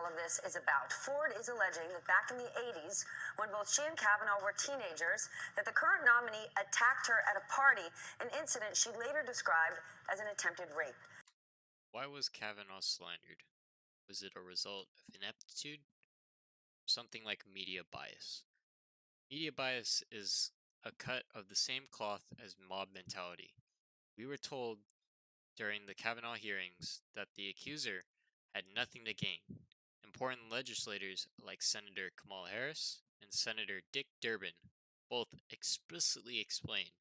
all of this is about. Ford is alleging that back in the 80s, when both she and Kavanaugh were teenagers, that the current nominee attacked her at a party, an incident she later described as an attempted rape. Why was Kavanaugh slandered? Was it a result of ineptitude? Something like media bias. Media bias is a cut of the same cloth as mob mentality. We were told during the Kavanaugh hearings that the accuser had nothing to gain. Important legislators like Senator Kamala Harris and Senator Dick Durbin both explicitly explained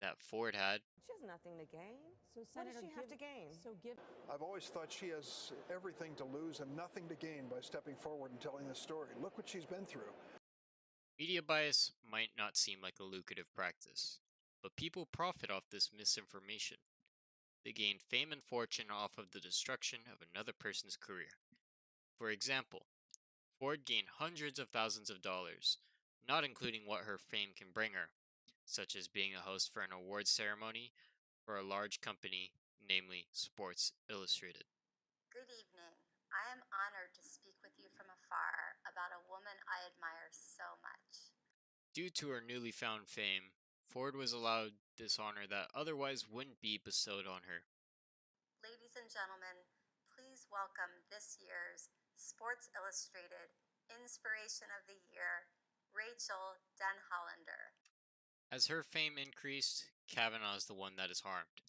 that Ford had. She has nothing to gain. So, What Senator, does she have to gain? I've always thought she has everything to lose and nothing to gain by stepping forward and telling this story. Look what she's been through. Media bias might not seem like a lucrative practice, but people profit off this misinformation. They gain fame and fortune off of the destruction of another person's career. For example, Ford gained hundreds of thousands of dollars, not including what her fame can bring her, such as being a host for an awards ceremony for a large company, namely Sports Illustrated. Good evening. I am honored to speak with you from afar about a woman I admire so much. Due to her newly found fame, Ford was allowed this honor that otherwise wouldn't be bestowed on her. Ladies and gentlemen, please welcome this year's Sports Illustrated Inspiration of the Year, Rachel Denhollander. As her fame increased, Kavanaugh is the one that is harmed.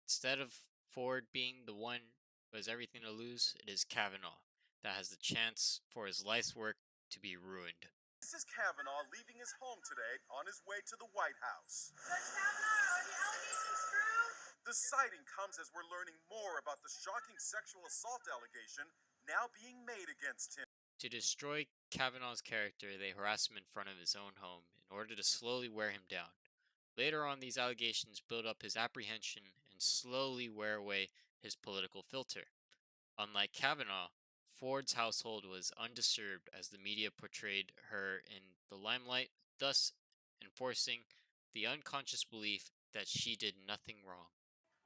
Instead of Ford being the one who has everything to lose, it is Kavanaugh that has the chance for his life's work to be ruined. This is Kavanaugh leaving his home today on his way to the White House. Judge Kavanaugh, are the allegations true? The sighting comes as we're learning more about the shocking sexual assault allegation now being made against him. To destroy Kavanaugh's character, they harass him in front of his own home in order to slowly wear him down. Later on, these allegations build up his apprehension and slowly wear away his political filter. Unlike Kavanaugh, Ford's household was undisturbed as the media portrayed her in the limelight, thus enforcing the unconscious belief that she did nothing wrong.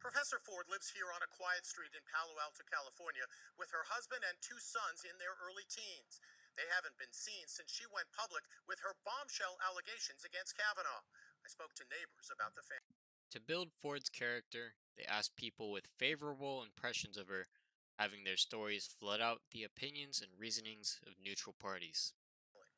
Professor Ford lives here on a quiet street in Palo Alto, California, with her husband and 2 sons in their early teens. They haven't been seen since she went public with her bombshell allegations against Kavanaugh. I spoke to neighbors about the family. To build Ford's character, they asked people with favorable impressions of her, having their stories flood out the opinions and reasonings of neutral parties.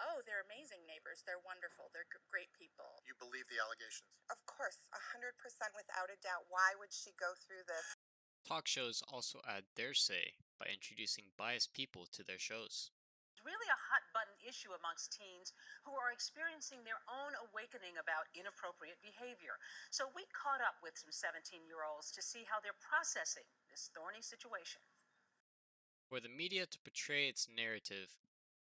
Oh, they're amazing neighbors. They're wonderful. They're great people. You believe the allegations? Of course, 100% without a doubt. Why would she go through this? Talk shows also add their say by introducing biased people to their shows. It's really a hot-button issue amongst teens who are experiencing their own awakening about inappropriate behavior. So we caught up with some 17-year-olds to see how they're processing this thorny situation. For the media to portray its narrative,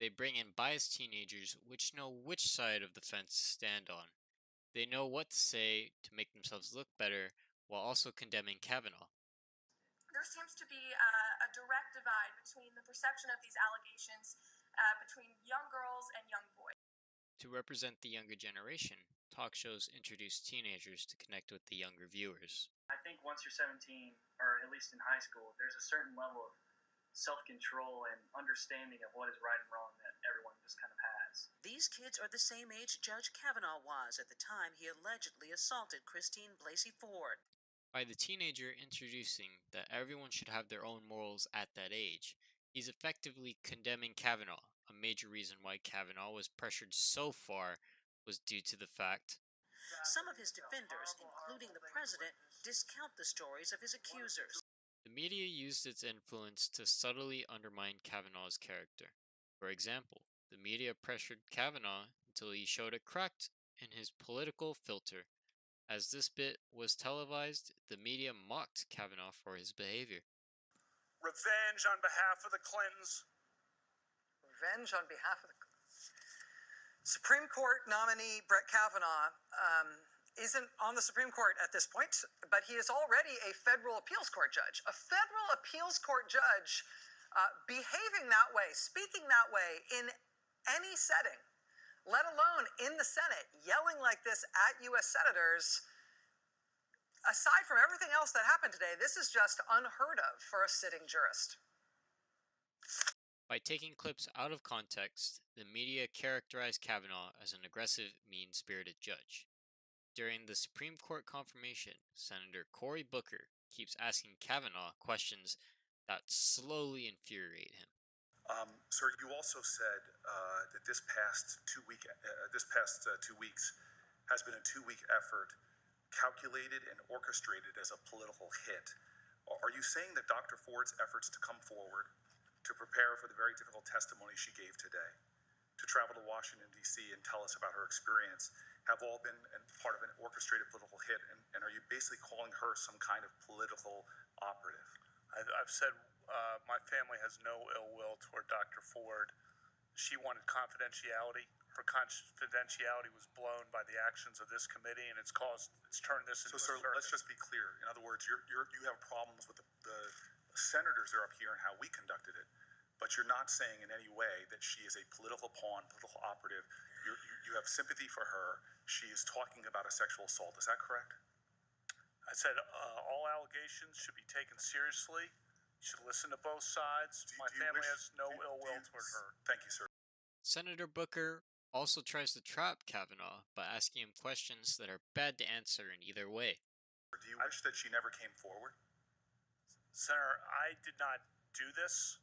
they bring in biased teenagers which know which side of the fence to stand on. They know what to say to make themselves look better while also condemning Kavanaugh. There seems to be a direct divide between the perception of these allegations between young girls and young boys. To represent the younger generation, talk shows introduce teenagers to connect with the younger viewers. I think once you're 17, or at least in high school, there's a certain level of self-control and understanding of what is right and wrong that everyone just kind of has. These kids are the same age Judge Kavanaugh was at the time he allegedly assaulted Christine Blasey Ford. By the teenager introducing that everyone should have their own morals at that age, he's effectively condemning Kavanaugh. A major reason why Kavanaugh was pressured so far was due to the fact some of his defenders, including the president, discount the stories of his accusers. The media used its influence to subtly undermine Kavanaugh's character. For example, the media pressured Kavanaugh until he showed a crack in his political filter. As this bit was televised, the media mocked Kavanaugh for his behavior. Revenge on behalf of the Clintons. Revenge on behalf of the Supreme Court nominee Brett Kavanaugh isn't on the Supreme Court at this point, but he is already a federal appeals court judge. A federal appeals court judge behaving that way, speaking that way in any setting, let alone in the Senate, yelling like this at U.S. senators. Aside from everything else that happened today, this is just unheard of for a sitting jurist. By By taking clips out of context, the media characterized Kavanaugh as an aggressive, mean-spirited judge. During the Supreme Court confirmation, Senator Cory Booker keeps asking Kavanaugh questions that slowly infuriate him. Sir, you also said that this past 2 weeks has been a 2-week effort calculated and orchestrated as a political hit. Are you saying that Dr. Ford's efforts to come forward, to prepare for the very difficult testimony she gave today, to travel to Washington, D.C. and tell us about her experience, have all been part of an orchestrated political hit? And are you basically calling her some kind of political operative? I've said my family has no ill will toward Dr. Ford. She wanted confidentiality. Her confidentiality was blown by the actions of this committee, and it's turned this into a circus. Let's just be clear. In other words, you have problems with the senators that are up here and how we conducted it, but you're not saying in any way that she is a political pawn, political operative. You have sympathy for her. She is talking about a sexual assault. Is that correct? I said all allegations should be taken seriously. You should listen to both sides. My family has no ill will toward her. Thank you, sir. Senator Booker also tries to trap Kavanaugh by asking him questions that are bad to answer in either way. Do you wish that she never came forward? Senator, I did not do this.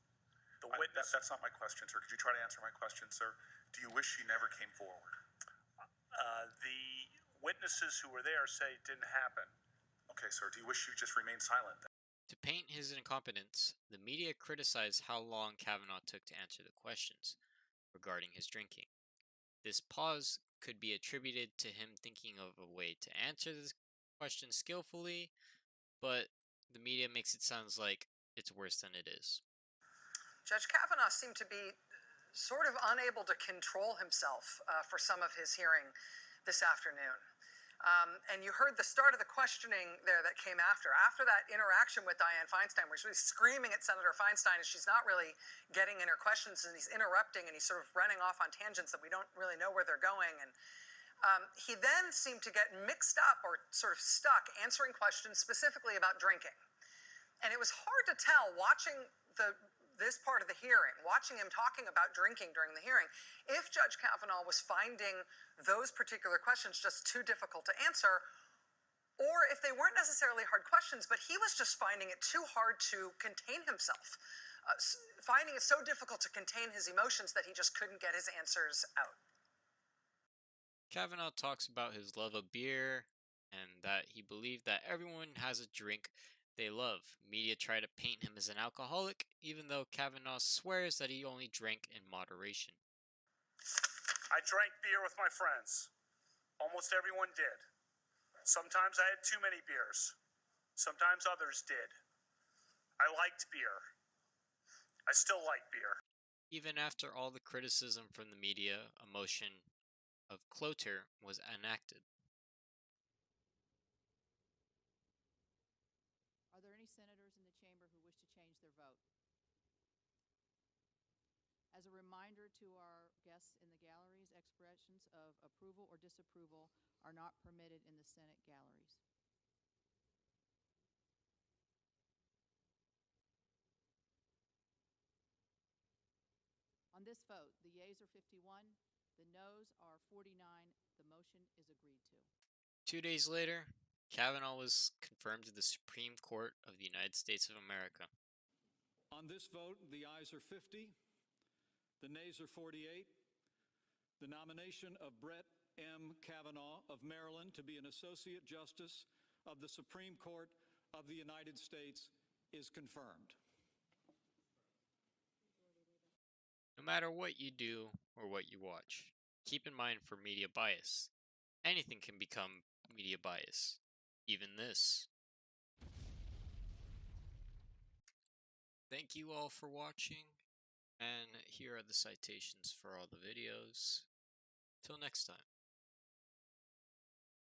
The witness... That's not my question, sir. Could you try to answer my question, sir? Do you wish she never came forward? The witnesses who were there say it didn't happen. Okay, sir. Do you wish she just remained silent then? To paint his incompetence, the media criticized how long Kavanaugh took to answer the questions regarding his drinking. This pause could be attributed to him thinking of a way to answer this question skillfully, but the media makes it sound like it's worse than it is. Judge Kavanaugh seemed to be sort of unable to control himself for some of his hearing this afternoon. And you heard the start of the questioning there that came after that interaction with Dianne Feinstein, where she was screaming at Senator Feinstein, and she's not really getting in her questions, and he's interrupting, and he's sort of running off on tangents that we don't really know where they're going. And he then seemed to get mixed up or sort of stuck answering questions specifically about drinking. And it was hard to tell watching this part of the hearing, watching him talking about drinking during the hearing, if Judge Kavanaugh was finding those particular questions just too difficult to answer, or if they weren't necessarily hard questions, but he was just finding it too hard to contain himself, finding it so difficult to contain his emotions that he just couldn't get his answers out. Kavanaugh talks about his love of beer and that he believed that everyone has a drink they love. Media try to paint him as an alcoholic, even though Kavanaugh swears that he only drank in moderation. I drank beer with my friends. Almost everyone did. Sometimes I had too many beers. Sometimes others did. I liked beer. I still like beer. Even after all the criticism from the media, a motion of cloture was enacted. Are there any senators in the chamber who wish to change their vote? As a reminder to our guests in the galleries, expressions of approval or disapproval are not permitted in the Senate galleries. On this vote, the yeas are 51, the noes are 49. The motion is agreed to. 2 days later, Kavanaugh was confirmed to the Supreme Court of the United States of America. On this vote, the ayes are 50, the nays are 48. The nomination of Brett M. Kavanaugh of Maryland to be an Associate Justice of the Supreme Court of the United States is confirmed. No matter what you do or what you watch, keep in mind for media bias. Anything can become media bias. Even this. Thank you all for watching, and here are the citations for all the videos. Till next time.